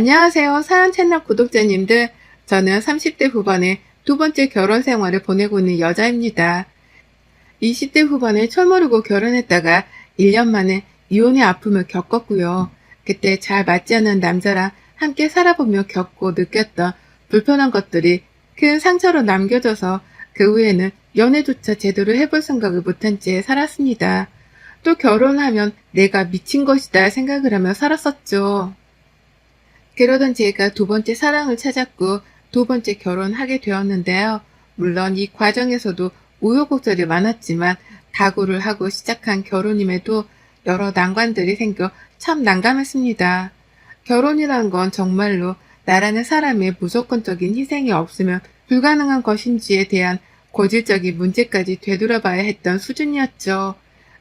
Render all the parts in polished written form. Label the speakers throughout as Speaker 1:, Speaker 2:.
Speaker 1: 안녕하세요. 사연 채널 구독자님들. 저는 30대 후반의 두 번째 결혼 생활을 보내고 있는 여자입니다. 20대 후반에 철모르고 결혼했다가 1년 만에 이혼의 아픔을 겪었고요. 그때 잘 맞지 않는 남자랑 함께 살아보며 겪고 느꼈던 불편한 것들이 큰 상처로 남겨져서 그 후에는 연애조차 제대로 해볼 생각을 못한 채 살았습니다. 또 결혼하면 내가 미친 것이다 생각을 하며 살았었죠. 그러던 제가 두 번째 사랑을 찾았고 두 번째 결혼하게 되었는데요. 물론 이 과정에서도 우여곡절이 많았지만 각오를 하고 시작한 결혼임에도 여러 난관들이 생겨 참 난감했습니다. 결혼이란 건 정말로 나라는 사람의 무조건적인 희생이 없으면 불가능한 것인지에 대한 고질적인 문제까지 되돌아봐야 했던 수준이었죠.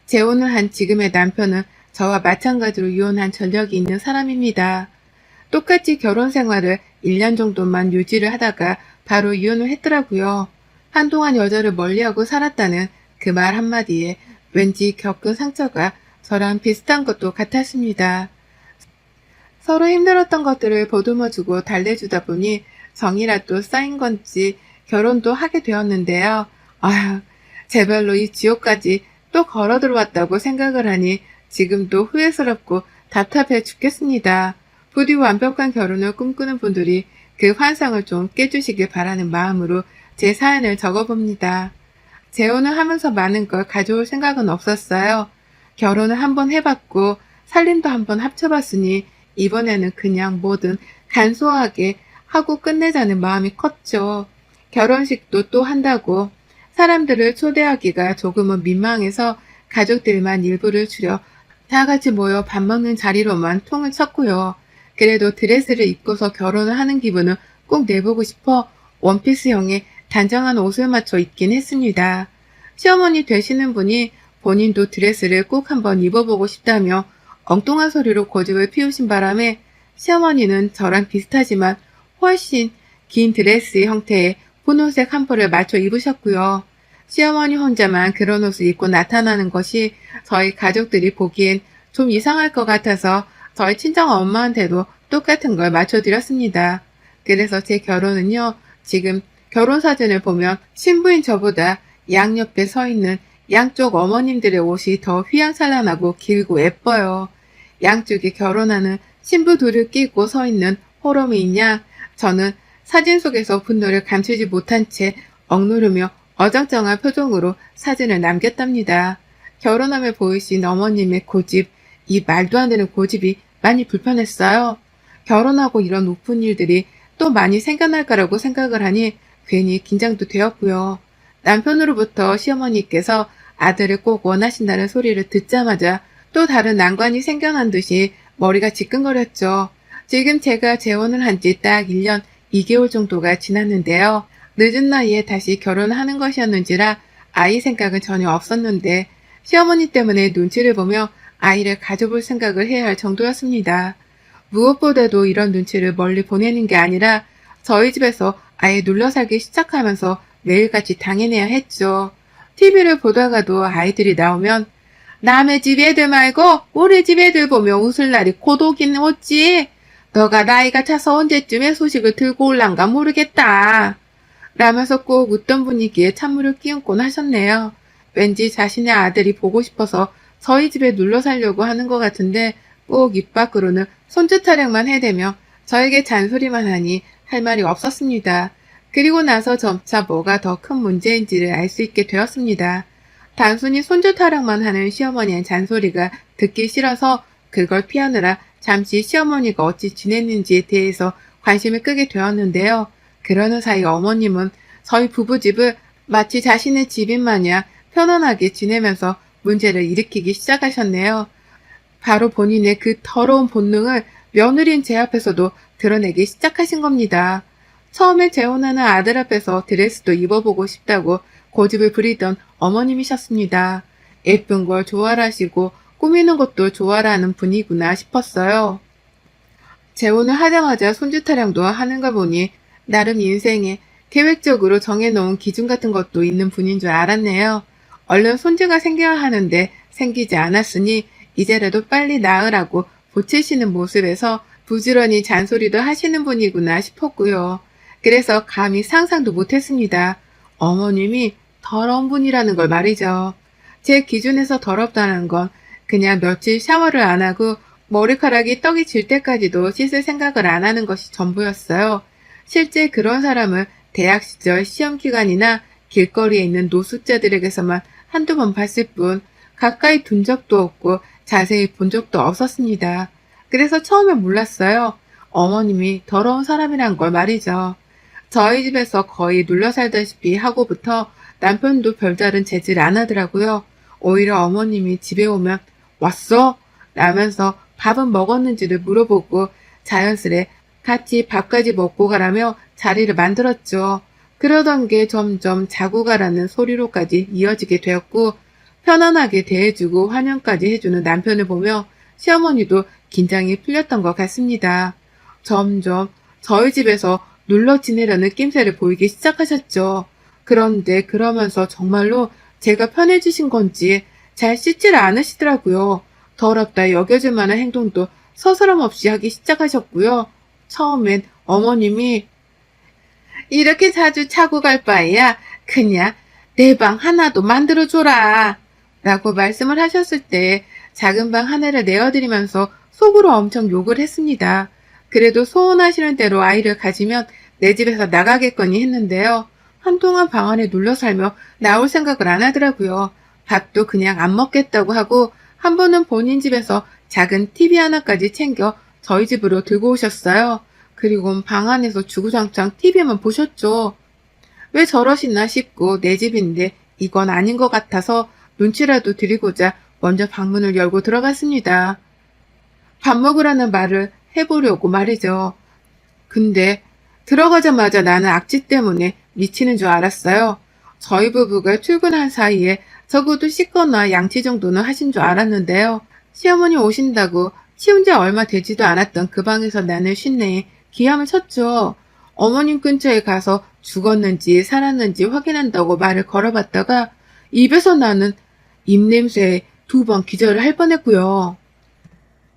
Speaker 1: 재혼을 한 지금의 남편은 저와 마찬가지로 이혼한 전력이 있는 사람입니다. 똑같이 결혼 생활을 1년 정도만 유지를 하다가 바로 이혼을 했더라고요. 한동안 여자를 멀리하고 살았다는 그 말 한마디에 왠지 겪은 상처가 저랑 비슷한 것도 같았습니다. 서로 힘들었던 것들을 보듬어주고 달래주다 보니 정이라도 쌓인 건지 결혼도 하게 되었는데요. 아휴, 제발로 이 지옥까지 또 걸어 들어왔다고 생각을 하니 지금도 후회스럽고 답답해 죽겠습니다. 부디 완벽한 결혼을 꿈꾸는 분들이 그 환상을 좀 깨주시길 바라는 마음으로 제 사연을 적어봅니다. 재혼을 하면서 많은 걸 가져올 생각은 없었어요. 결혼을 한번 해봤고 살림도 한번 합쳐봤으니 이번에는 그냥 뭐든 간소하게 하고 끝내자는 마음이 컸죠. 결혼식도 또 한다고 사람들을 초대하기가 조금은 민망해서 가족들만 일부를 추려 다 같이 모여 밥 먹는 자리로만 통을 쳤고요. 그래도 드레스를 입고서 결혼을 하는 기분은 꼭 내보고 싶어 원피스형의 단정한 옷을 맞춰 입긴 했습니다. 시어머니 되시는 분이 본인도 드레스를 꼭 한번 입어보고 싶다며 엉뚱한 소리로 고집을 피우신 바람에 시어머니는 저랑 비슷하지만 훨씬 긴 드레스 형태의 분홍색 한벌을 맞춰 입으셨고요. 시어머니 혼자만 그런 옷을 입고 나타나는 것이 저희 가족들이 보기엔 좀 이상할 것 같아서 저희 친정 엄마한테도 똑같은 걸 맞춰드렸습니다. 그래서 제 결혼은요, 지금 결혼 사진을 보면 신부인 저보다 양옆에 서 있는 양쪽 어머님들의 옷이 더 휘황찬란하고 길고 예뻐요. 양쪽에 결혼하는 신부 둘을 끼고 서 있는 호러미인 양, 저는 사진 속에서 분노를 감추지 못한 채 억누르며 어정쩡한 표정으로 사진을 남겼답니다. 결혼하며 보이신 어머님의 고집, 이 말도 안 되는 고집이 많이 불편했어요. 결혼하고 이런 우픈 일들이 또 많이 생겨날 거라고 생각을 하니 괜히 긴장도 되었고요. 남편으로부터 시어머니께서 아들을 꼭 원하신다는 소리를 듣자마자 또 다른 난관이 생겨난 듯이 머리가 지끈거렸죠. 지금 제가 재혼을 한 지 딱 1년 2개월 정도가 지났는데요. 늦은 나이에 다시 결혼하는 것이었는지라 아이 생각은 전혀 없었는데 시어머니 때문에 눈치를 보며 아이를 가져볼 생각을 해야 할 정도였습니다. 무엇보다도 이런 눈치를 멀리 보내는 게 아니라 저희 집에서 아예 눌러 살기 시작하면서 매일같이 당해내야 했죠. TV를 보다가도 아이들이 나오면 남의 집 애들 말고 우리 집 애들 보며 웃을 날이 고독이는 어찌? 너가 나이가 차서 언제쯤에 소식을 들고 올란가 모르겠다. 라면서 꼭 웃던 분위기에 찬물을 끼얹곤 하셨네요. 왠지 자신의 아들이 보고 싶어서 저희 집에 눌러 살려고 하는 것 같은데 꼭 입 밖으로는 손주 타령만 해대며 저에게 잔소리만 하니 할 말이 없었습니다. 그리고 나서 점차 뭐가 더 큰 문제인지를 알 수 있게 되었습니다. 단순히 손주 타령만 하는 시어머니의 잔소리가 듣기 싫어서 그걸 피하느라 잠시 시어머니가 어찌 지냈는지에 대해서 관심을 끄게 되었는데요. 그러는 사이 어머님은 저희 부부집을 마치 자신의 집인 마냥 편안하게 지내면서 문제를 일으키기 시작하셨네요. 바로 본인의 그 더러운 본능을 며느리인 제 앞에서도 드러내기 시작하신 겁니다. 처음에 재혼하는 아들 앞에서 드레스도 입어보고 싶다고 고집을 부리던 어머님이셨습니다. 예쁜 걸 좋아하시고 꾸미는 것도 좋아하는 분이구나 싶었어요. 재혼을 하자마자 손주 타령도 하는 걸 보니 나름 인생에 계획적으로 정해놓은 기준 같은 것도 있는 분인 줄 알았네요. 얼른 손주가 생겨야 하는데 생기지 않았으니 이제라도 빨리 낳으라고 보채시는 모습에서 부지런히 잔소리도 하시는 분이구나 싶었고요. 그래서 감히 상상도 못했습니다. 어머님이 더러운 분이라는 걸 말이죠. 제 기준에서 더럽다는 건 그냥 며칠 샤워를 안 하고 머리카락이 떡이 질 때까지도 씻을 생각을 안 하는 것이 전부였어요. 실제 그런 사람을 대학 시절 시험 기간이나 길거리에 있는 노숙자들에게서만 한두 번 봤을 뿐 가까이 둔 적도 없고 자세히 본 적도 없었습니다. 그래서 처음에 몰랐어요. 어머님이 더러운 사람이란 걸 말이죠. 저희 집에서 거의 눌러 살다시피 하고부터 남편도 별다른 재질 안 하더라고요. 오히려 어머님이 집에 오면 왔어? 라면서 밥은 먹었는지를 물어보고 자연스레 같이 밥까지 먹고 가라며 자리를 만들었죠. 그러던 게 점점 자고 가라는 소리로까지 이어지게 되었고 편안하게 대해주고 환영까지 해주는 남편을 보며 시어머니도 긴장이 풀렸던 것 같습니다. 점점 저희 집에서 눌러 지내려는 낌새를 보이기 시작하셨죠. 그런데 그러면서 정말로 제가 편해지신 건지 잘 씻질 않으시더라고요. 더럽다 여겨질 만한 행동도 서스럼 없이 하기 시작하셨고요. 처음엔 어머님이 이렇게 자주 차고 갈 바에야 그냥 내 방 하나도 만들어줘라 라고 말씀을 하셨을 때 작은 방 하나를 내어드리면서 속으로 엄청 욕을 했습니다. 그래도 소원하시는 대로 아이를 가지면 내 집에서 나가겠거니 했는데요. 한동안 방 안에 눌러 살며 나올 생각을 안 하더라고요. 밥도 그냥 안 먹겠다고 하고 한 번은 본인 집에서 작은 TV 하나까지 챙겨 저희 집으로 들고 오셨어요. 그리고 방 안에서 주구장창 TV만 보셨죠. 왜 저러시나 싶고 내 집인데 이건 아닌 것 같아서 눈치라도 드리고자 먼저 방문을 열고 들어갔습니다. 밥 먹으라는 말을 해보려고 말이죠. 근데 들어가자마자 나는 악취 때문에 미치는 줄 알았어요. 저희 부부가 출근한 사이에 적어도 씻거나 양치 정도는 하신 줄 알았는데요. 시어머니 오신다고 치운 지 얼마 되지도 않았던 그 방에서 나는 쉰내에 기함을 쳤죠. 어머님 근처에 가서 죽었는지 살았는지 확인한다고 말을 걸어봤다가 입에서 나는 입냄새에 2번 기절을 할 뻔했고요.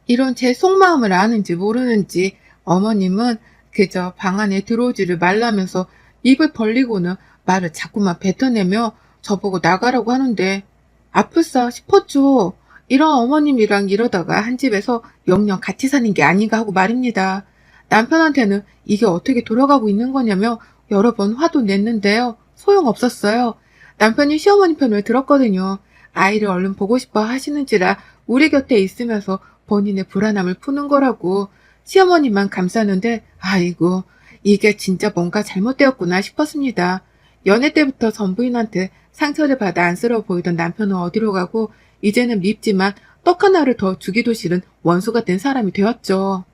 Speaker 1: 이런 제 속마음을 아는지 모르는지 어머님은 그저 방 안에 들어오지를 말라면서 입을 벌리고는 말을 자꾸만 뱉어내며 저보고 나가라고 하는데 아플싸 싶었죠. 이런 어머님이랑 이러다가 한 집에서 영영 같이 사는 게 아닌가 하고 말입니다. 남편한테는 이게 어떻게 돌아가고 있는 거냐며 여러 번 화도 냈는데요. 소용없었어요. 남편이 시어머니 편을 들었거든요. 아이를 얼른 보고 싶어 하시는지라 우리 곁에 있으면서 본인의 불안함을 푸는 거라고 시어머니만 감싸는데 아이고 이게 진짜 뭔가 잘못되었구나 싶었습니다. 연애 때부터 전부인한테 상처를 받아 안쓰러워 보이던 남편은 어디로 가고 이제는 밉지만 떡 하나를 더 주기도 싫은 원수가 된 사람이 되었죠.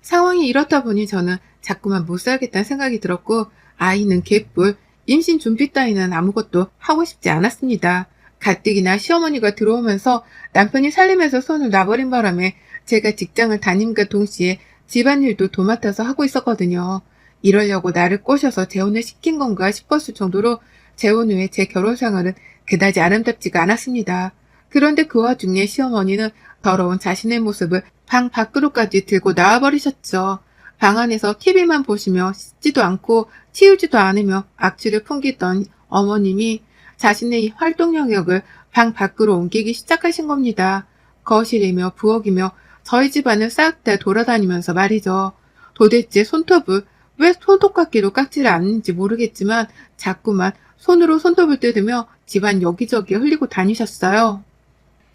Speaker 1: 상황이 이렇다 보니 저는 자꾸만 못 살겠다는 생각이 들었고 아이는 개뿔, 임신 준비 따위는 아무것도 하고 싶지 않았습니다. 가뜩이나 시어머니가 들어오면서 남편이 살림에서 손을 놔버린 바람에 제가 직장을 다님과 동시에 집안일도 도맡아서 하고 있었거든요. 이러려고 나를 꼬셔서 재혼을 시킨 건가 싶었을 정도로 재혼 후에 제 결혼 생활은 그다지 아름답지가 않았습니다. 그런데 그 와중에 시어머니는 더러운 자신의 모습을 방 밖으로까지 들고 나와버리셨죠. 방 안에서 TV만 보시며 씻지도 않고 치우지도 않으며 악취를 풍기던 어머님이 자신의 활동 영역을 방 밖으로 옮기기 시작하신 겁니다. 거실이며 부엌이며 저희 집안을 싹 다 돌아다니면서 말이죠. 도대체 손톱을 왜 손톱깎이로 깎지를 않는지 모르겠지만 자꾸만 손으로 손톱을 뜯으며 집안 여기저기 흘리고 다니셨어요.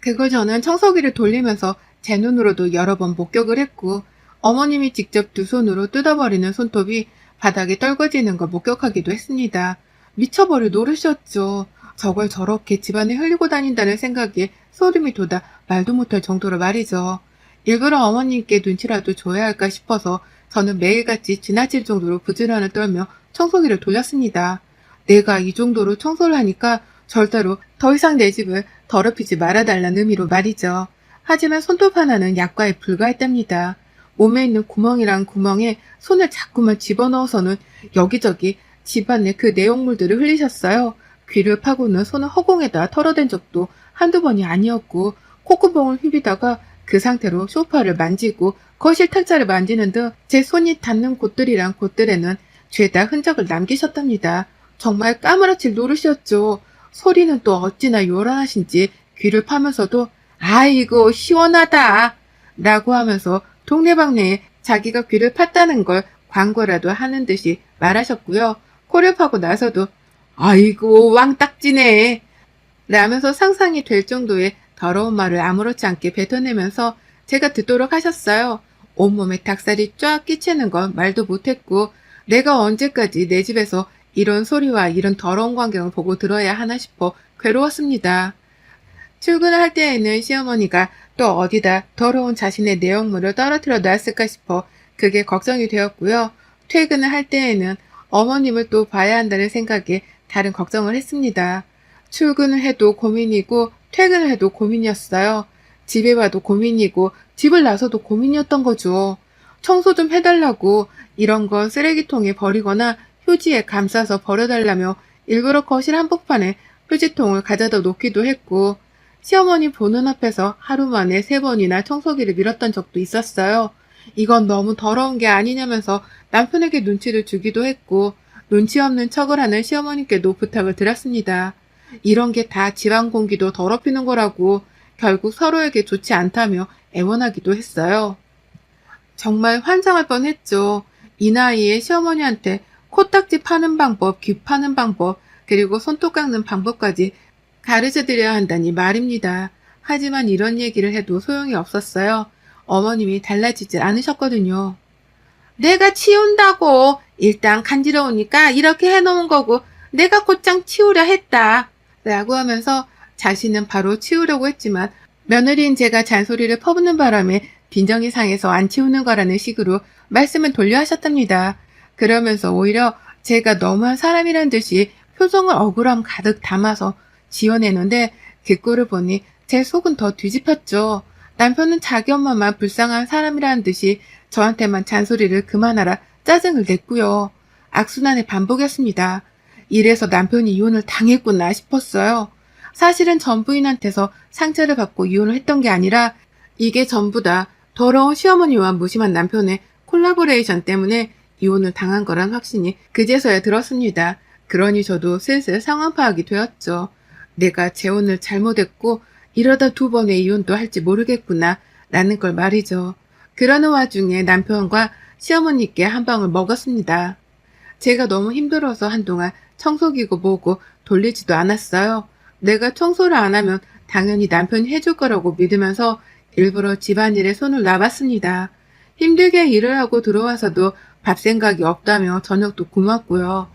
Speaker 1: 그걸 저는 청소기를 돌리면서 제 눈으로도 여러 번 목격을 했고 어머님이 직접 두 손으로 뜯어버리는 손톱이 바닥에 떨궈지는 걸 목격하기도 했습니다. 미쳐버릴 노릇이었죠. 저걸 저렇게 집안에 흘리고 다닌다는 생각에 소름이 돋아 말도 못할 정도로 말이죠. 일부러 어머님께 눈치라도 줘야 할까 싶어서 저는 매일같이 지나칠 정도로 부지런을 떨며 청소기를 돌렸습니다. 내가 이 정도로 청소를 하니까 절대로 더 이상 내 집을 더럽히지 말아달라는 의미로 말이죠. 하지만 손톱 하나는 약과에 불과했답니다. 몸에 있는 구멍이란 구멍에 손을 자꾸만 집어넣어서는 여기저기 집안의 그 내용물들을 흘리셨어요. 귀를 파고는 손을 허공에다 털어댄 적도 한두 번이 아니었고 콧구멍을 휘비다가 그 상태로 소파를 만지고 거실 탁자를 만지는 등 제 손이 닿는 곳들이란 곳들에는 죄다 흔적을 남기셨답니다. 정말 까무러칠 노릇이었죠. 소리는 또 어찌나 요란하신지 귀를 파면서도 아이고 시원하다 라고 하면서 동네방네에 자기가 귀를 팠다는 걸 광고라도 하는 듯이 말하셨고요. 코를 파고 나서도 아이고 왕딱지네 라면서 상상이 될 정도의 더러운 말을 아무렇지 않게 뱉어내면서 제가 듣도록 하셨어요. 온몸에 닭살이 쫙 끼치는 건 말도 못했고 내가 언제까지 내 집에서 이런 소리와 이런 더러운 광경을 보고 들어야 하나 싶어 괴로웠습니다. 출근을 할 때에는 시어머니가 또 어디다 더러운 자신의 내용물을 떨어뜨려 놨을까 싶어 그게 걱정이 되었고요. 퇴근을 할 때에는 어머님을 또 봐야 한다는 생각에 다른 걱정을 했습니다. 출근을 해도 고민이고 퇴근을 해도 고민이었어요. 집에 와도 고민이고 집을 나서도 고민이었던 거죠. 청소 좀 해달라고 이런 건 쓰레기통에 버리거나 휴지에 감싸서 버려달라며 일부러 거실 한복판에 휴지통을 가져다 놓기도 했고 시어머니 보는 앞에서 하루 만에 3번이나 청소기를 밀었던 적도 있었어요. 이건 너무 더러운 게 아니냐면서 남편에게 눈치를 주기도 했고 눈치 없는 척을 하는 시어머니께도 부탁을 드렸습니다. 이런 게 다 집안 공기도 더럽히는 거라고 결국 서로에게 좋지 않다며 애원하기도 했어요. 정말 환장할 뻔했죠. 이 나이에 시어머니한테 코딱지 파는 방법, 귀 파는 방법, 그리고 손톱 깎는 방법까지 가르쳐드려야 한다니 말입니다. 하지만 이런 얘기를 해도 소용이 없었어요. 어머님이 달라지질 않으셨거든요. 내가 치운다고 일단 간지러우니까 이렇게 해놓은 거고 내가 곧장 치우려 했다. 라고 하면서 자신은 바로 치우려고 했지만 며느리인 제가 잔소리를 퍼붓는 바람에 빈정이 상해서 안 치우는 거라는 식으로 말씀을 돌려 하셨답니다. 그러면서 오히려 제가 너무한 사람이란 듯이 표정을 억울함 가득 담아서 지어내는데 그 꼴을 보니 제 속은 더 뒤집혔죠. 남편은 자기 엄마만 불쌍한 사람이라는 듯이 저한테만 잔소리를 그만하라 짜증을 냈고요. 악순환의 반복이었습니다. 이래서 남편이 이혼을 당했구나 싶었어요. 사실은 전 부인한테서 상처를 받고 이혼을 했던 게 아니라 이게 전부 다 더러운 시어머니와 무심한 남편의 콜라보레이션 때문에 이혼을 당한 거란 확신이 그제서야 들었습니다. 그러니 저도 슬슬 상황 파악이 되었죠. 내가 재혼을 잘못했고 이러다 2번의 이혼도 할지 모르겠구나 라는 걸 말이죠. 그러는 와중에 남편과 시어머니께 한 방울 먹었습니다. 제가 너무 힘들어서 한동안 청소기고 뭐고 돌리지도 않았어요. 내가 청소를 안 하면 당연히 남편이 해줄 거라고 믿으면서 일부러 집안일에 손을 놔봤습니다. 힘들게 일을 하고 들어와서도 밥 생각이 없다며 저녁도 굶었고요.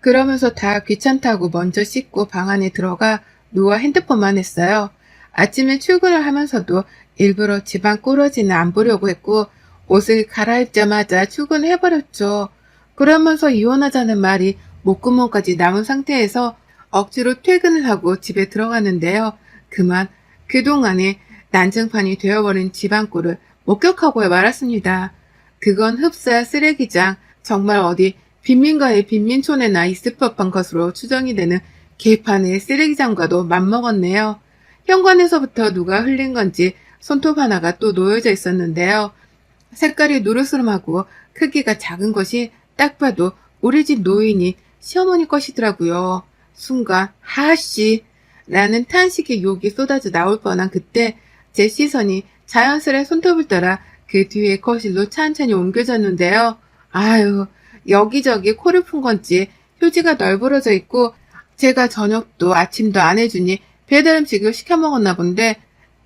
Speaker 1: 그러면서 다 귀찮다고 먼저 씻고 방 안에 들어가 누워 핸드폰만 했어요. 아침에 출근을 하면서도 일부러 집안 꾸러지는 안 보려고 했고 옷을 갈아입자마자 출근해버렸죠. 그러면서 이혼하자는 말이 목구멍까지 남은 상태에서 억지로 퇴근을 하고 집에 들어갔는데요. 그만 그동안에 난장판이 되어버린 집안꼴을 목격하고 말았습니다. 그건 흡사 쓰레기장, 정말 어디 빈민가의 빈민촌에나 있을 법한 것으로 추정이 되는 개판의 쓰레기장과도 맞먹었네요. 현관에서부터 누가 흘린 건지 손톱 하나가 또 놓여져 있었는데요. 색깔이 누르스름하고 크기가 작은 것이 딱 봐도 우리 집 노인이 시어머니 것이더라고요. 순간 하씨 라는 탄식의 욕이 쏟아져 나올 뻔한 그때 제 시선이 자연스레 손톱을 따라 그 뒤에 거실로 천천히 옮겨졌는데요. 아유, 여기저기 코를 푼 건지 휴지가 널브러져 있고 제가 저녁도 아침도 안 해주니 배달 음식을 시켜 먹었나 본데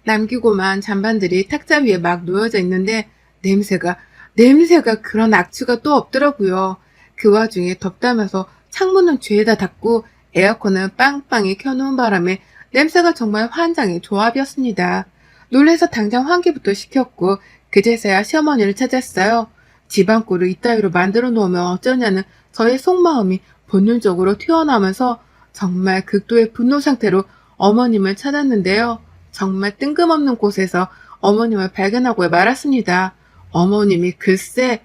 Speaker 1: 남기고만 잔반들이 탁자 위에 막 놓여져 있는데 냄새가 그런 악취가 또 없더라고요. 그 와중에 덥다면서 창문은 죄다 닫고 에어컨은 빵빵히 켜놓은 바람에 냄새가 정말 환장의 조합이었습니다. 놀래서 당장 환기부터 시켰고 그제서야 시어머니를 찾았어요. 집안꼴을 이따위로 만들어 놓으면 어쩌냐는 저의 속마음이 본능적으로 튀어나오면서 정말 극도의 분노 상태로 어머님을 찾았는데요. 정말 뜬금없는 곳에서 어머님을 발견하고 말았습니다. 어머님이 글쎄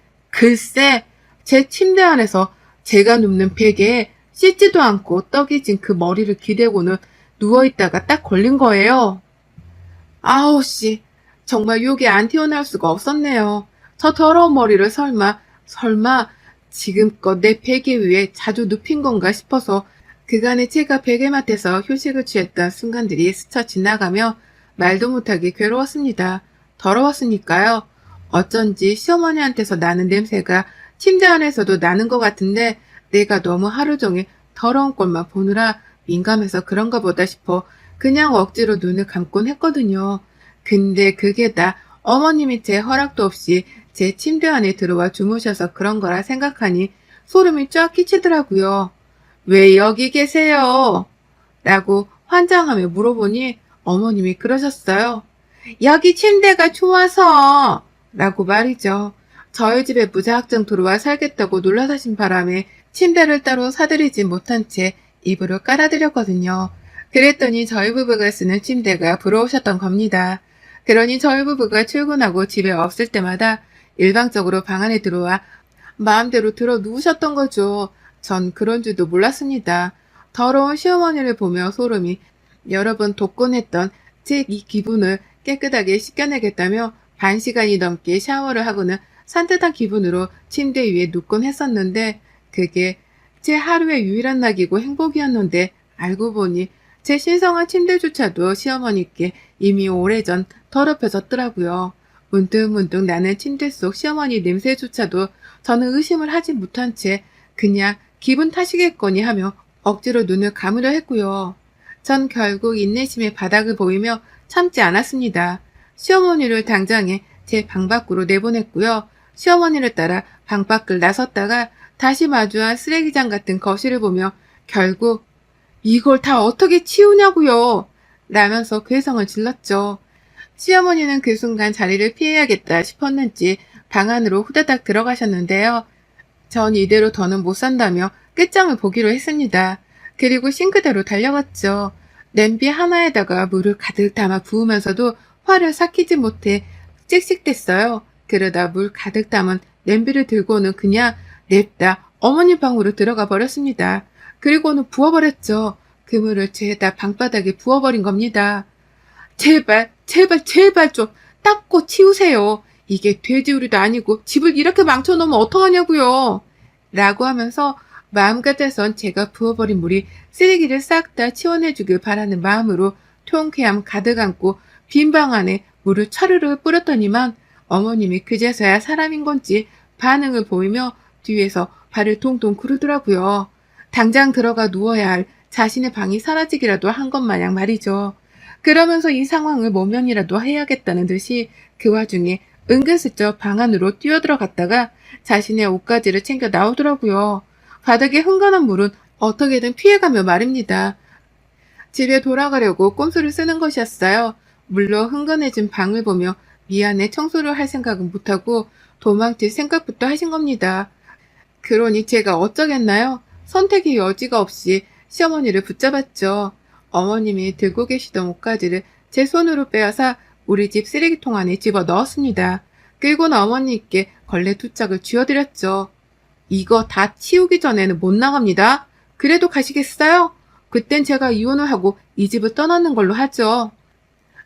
Speaker 1: 제 침대 안에서 제가 눕는 베개에 씻지도 않고 떡이 진 그 머리를 기대고는 누워있다가 딱 걸린 거예요. 아우 씨, 정말 욕이 안 튀어나올 수가 없었네요. 저 더러운 머리를 설마 지금껏 내 베개 위에 자주 눕힌 건가 싶어서 그간에 제가 베개맡에서 휴식을 취했던 순간들이 스쳐 지나가며 말도 못하게 괴로웠습니다. 더러웠으니까요. 어쩐지 시어머니한테서 나는 냄새가 침대 안에서도 나는 것 같은데 내가 너무 하루 종일 더러운 꼴만 보느라 민감해서 그런가 보다 싶어 그냥 억지로 눈을 감곤 했거든요. 근데 그게 다 어머님이 제 허락도 없이 제 침대 안에 들어와 주무셔서 그런 거라 생각하니 소름이 쫙 끼치더라고요. 왜 여기 계세요? 라고 환장하며 물어보니 어머님이 그러셨어요. 여기 침대가 좋아서 라고 말이죠. 저희 집에 무작정 들어와 살겠다고 놀라 사신 바람에 침대를 따로 사드리지 못한 채 이불을 깔아드렸거든요. 그랬더니 저희 부부가 쓰는 침대가 부러우셨던 겁니다. 그러니 저희 부부가 출근하고 집에 없을 때마다 일방적으로 방 안에 들어와 마음대로 들어 누우셨던 거죠. 전 그런 줄도 몰랐습니다. 더러운 시어머니를 보며 소름이 여러 번 돋곤했던 제 이 기분을 깨끗하게 씻겨내겠다며 1시간이 넘게 샤워를 하고는 산뜻한 기분으로 침대 위에 눕곤 했었는데 그게 제 하루의 유일한 낙이고 행복이었는데 알고 보니 제 신성한 침대조차도 시어머니께 이미 오래전 더럽혀졌더라고요. 문득문득 나는 침대 속 시어머니 냄새조차도 저는 의심을 하지 못한 채 그냥 기분 탓이겠거니 하며 억지로 눈을 감으려 했고요. 전 결국 인내심의 바닥을 보이며 참지 않았습니다. 시어머니를 당장에 제 방 밖으로 내보냈고요. 시어머니를 따라 방 밖을 나섰다가 다시 마주한 쓰레기장 같은 거실을 보며 결국 이걸 다 어떻게 치우냐고요. 라면서 괴성을 질렀죠. 시어머니는 그 순간 자리를 피해야겠다 싶었는지 방 안으로 후다닥 들어가셨는데요. 전 이대로 더는 못 산다며 끝장을 보기로 했습니다. 그리고 싱크대로 달려갔죠. 냄비 하나에다가 물을 가득 담아 부으면서도 화를 삭히지 못해 찍찍댔어요. 그러다 물 가득 담은 냄비를 들고는 그냥 냅다 어머니 방으로 들어가 버렸습니다. 그리고는 부어버렸죠. 그 물을 죄다 방바닥에 부어버린 겁니다. 제발 좀 닦고 치우세요. 이게 돼지우리도 아니고 집을 이렇게 망쳐놓으면 어떡하냐고요. 라고 하면서 마음 같아선 제가 부어버린 물이 쓰레기를 싹 다 치워내주길 바라는 마음으로 통쾌함 가득 안고 빈 방 안에 물을 차르르 뿌렸더니만 어머님이 그제서야 사람인 건지 반응을 보이며 뒤에서 발을 동동 구르더라고요. 당장 들어가 누워야 할 자신의 방이 사라지기라도 한 것 마냥 말이죠. 그러면서 이 상황을 모면이라도 해야겠다는 듯이 그 와중에 은근슬쩍 방 안으로 뛰어들어갔다가 자신의 옷가지를 챙겨 나오더라고요. 바닥에 흥건한 물은 어떻게든 피해가며 말입니다. 집에 돌아가려고 꼼수를 쓰는 것이었어요. 물론 흥건해진 방을 보며 미안해 청소를 할 생각은 못하고 도망칠 생각부터 하신 겁니다. 그러니 제가 어쩌겠나요? 선택의 여지가 없이 시어머니를 붙잡았죠. 어머님이 들고 계시던 옷가지를 제 손으로 빼앗아 우리 집 쓰레기통 안에 집어 넣었습니다. 그리고는 어머니께 걸레 2짝을 쥐어드렸죠. 이거 다 치우기 전에는 못 나갑니다. 그래도 가시겠어요? 그땐 제가 이혼을 하고 이 집을 떠나는 걸로 하죠.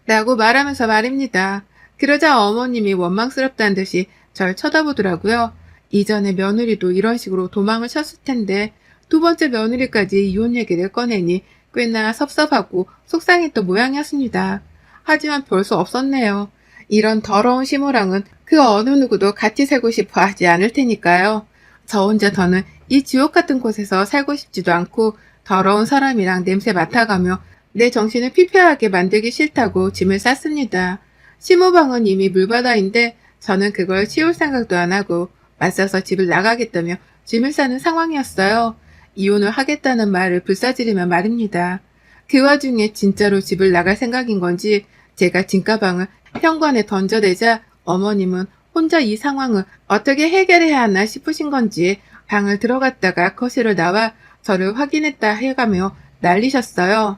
Speaker 1: 라고 말하면서 말입니다. 그러자 어머님이 원망스럽다는 듯이 절 쳐다보더라고요. 이전에 며느리도 이런 식으로 도망을 쳤을 텐데 2번째 며느리까지 이혼 얘기를 꺼내니 꽤나 섭섭하고 속상했던 모양이었습니다. 하지만 별 수 없었네요. 이런 더러운 시무랑은 그 어느 누구도 같이 살고 싶어 하지 않을 테니까요. 저 혼자 더는 이 지옥 같은 곳에서 살고 싶지도 않고 더러운 사람이랑 냄새 맡아가며 내 정신을 피폐하게 만들기 싫다고 짐을 쌌습니다. 시무방은 이미 물바다인데 저는 그걸 치울 생각도 안 하고 맞서서 집을 나가겠다며 짐을 싸는 상황이었어요. 이혼을 하겠다는 말을 불사지르며 말입니다. 그 와중에 진짜로 집을 나갈 생각인 건지 제가 짐가방을 현관에 던져대자 어머님은 혼자 이 상황을 어떻게 해결해야 하나 싶으신 건지 방을 들어갔다가 거실을 나와 저를 확인했다 해가며 난리셨어요.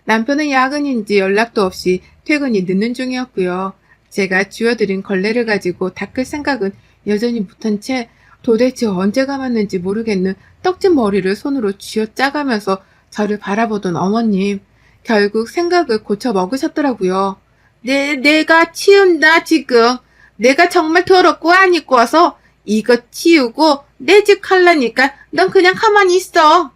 Speaker 1: 남편은 야근인지 연락도 없이 퇴근이 늦는 중이었고요. 제가 쥐어드린 걸레를 가지고 닦을 생각은 여전히 못한 채 도대체 언제 감았는지 모르겠는 떡진 머리를 손으로 쥐어짜가면서 저를 바라보던 어머님. 결국 생각을 고쳐 먹으셨더라고요. 내가 치운다, 지금. 내가 정말 더럽고 안 입고 와서 이거 치우고 내 집 갈라니까 넌 그냥 가만히 있어.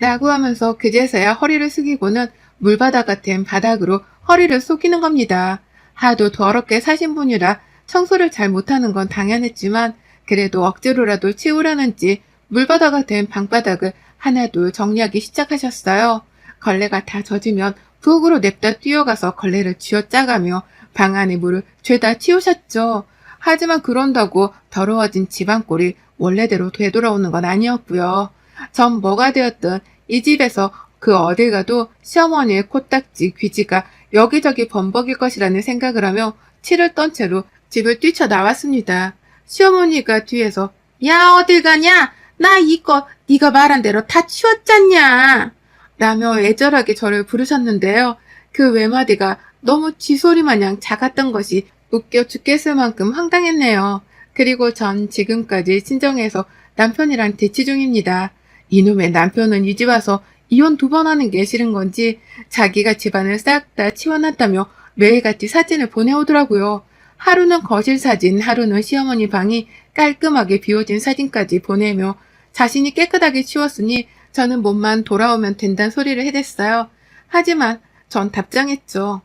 Speaker 1: 라고 하면서 그제서야 허리를 숙이고는 물바다 같은 바닥으로 허리를 숙이는 겁니다. 하도 더럽게 사신 분이라 청소를 잘 못하는 건 당연했지만 그래도 억지로라도 치우려는지 물바다 같은 방바닥을 하나둘 정리하기 시작하셨어요. 걸레가 다 젖으면 부엌으로 냅다 뛰어가서 걸레를 쥐어짜가며 방 안의 물을 죄다 치우셨죠. 하지만 그런다고 더러워진 집안꼴이 원래대로 되돌아오는 건 아니었고요. 전 뭐가 되었든 이 집에서 그 어딜 가도 시어머니의 코딱지, 귀지가 여기저기 범벅일 것이라는 생각을 하며 치를 떤 채로 집을 뛰쳐나왔습니다. 시어머니가 뒤에서 야 어딜 가냐? 나 이거 네가 말한 대로 다 치웠잖냐? 라며 애절하게 저를 부르셨는데요. 그 외마디가 너무 쥐소리 마냥 작았던 것이 웃겨 죽겠을 만큼 황당했네요. 그리고 전 지금까지 친정에서 남편이랑 대치 중입니다. 이놈의 남편은 이 집 와서 이혼 2번 하는 게 싫은 건지 자기가 집안을 싹 다 치워놨다며 매일같이 사진을 보내오더라고요. 하루는 거실 사진, 하루는 시어머니 방이 깔끔하게 비워진 사진까지 보내며 자신이 깨끗하게 치웠으니 저는 몸만 돌아오면 된다는 소리를 해댔어요. 하지만 전 답장했죠.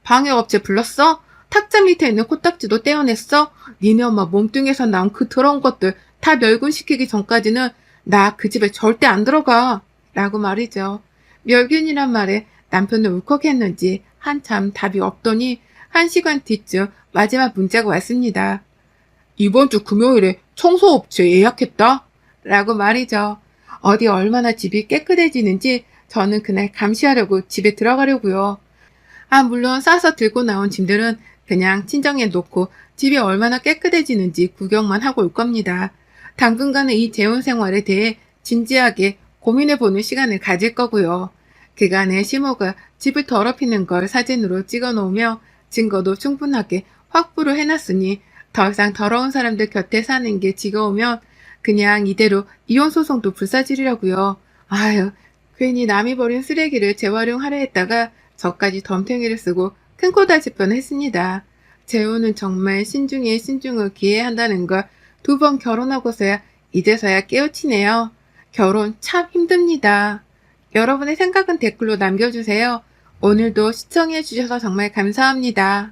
Speaker 1: 방해업체 불렀어? 탁자 밑에 있는 코딱지도 떼어냈어? 니네 엄마 몸뚱에서 나온 그 더러운 것들 다 멸균시키기 전까지는 나 그 집에 절대 안 들어가. 라고 말이죠. 멸균이란 말에 남편은 울컥했는지 한참 답이 없더니 1시간 뒤쯤 마지막 문자가 왔습니다. 이번 주 금요일에 청소업체 예약했다. 라고 말이죠. 어디 얼마나 집이 깨끗해지는지 저는 그날 감시하려고 집에 들어가려고요. 물론 싸서 들고 나온 짐들은 그냥 친정에 놓고 집이 얼마나 깨끗해지는지 구경만 하고 올 겁니다. 당분간은 이 재혼 생활에 대해 진지하게 고민해보는 시간을 가질 거고요. 그간의 시모가 집을 더럽히는 걸 사진으로 찍어 놓으며 증거도 충분하게 확보를 해놨으니 더 이상 더러운 사람들 곁에 사는 게 지겨우면 그냥 이대로 이혼소송도 불사지르려고요. 아유, 괜히 남이 버린 쓰레기를 재활용하려 했다가 저까지 덤탱이를 쓰고 큰 코 다칠 뻔했습니다. 재혼은 정말 신중에 신중을 기해야 한다는 걸 2번 결혼하고서야 이제서야 깨우치네요. 결혼 참 힘듭니다. 여러분의 생각은 댓글로 남겨주세요. 오늘도 시청해주셔서 정말 감사합니다.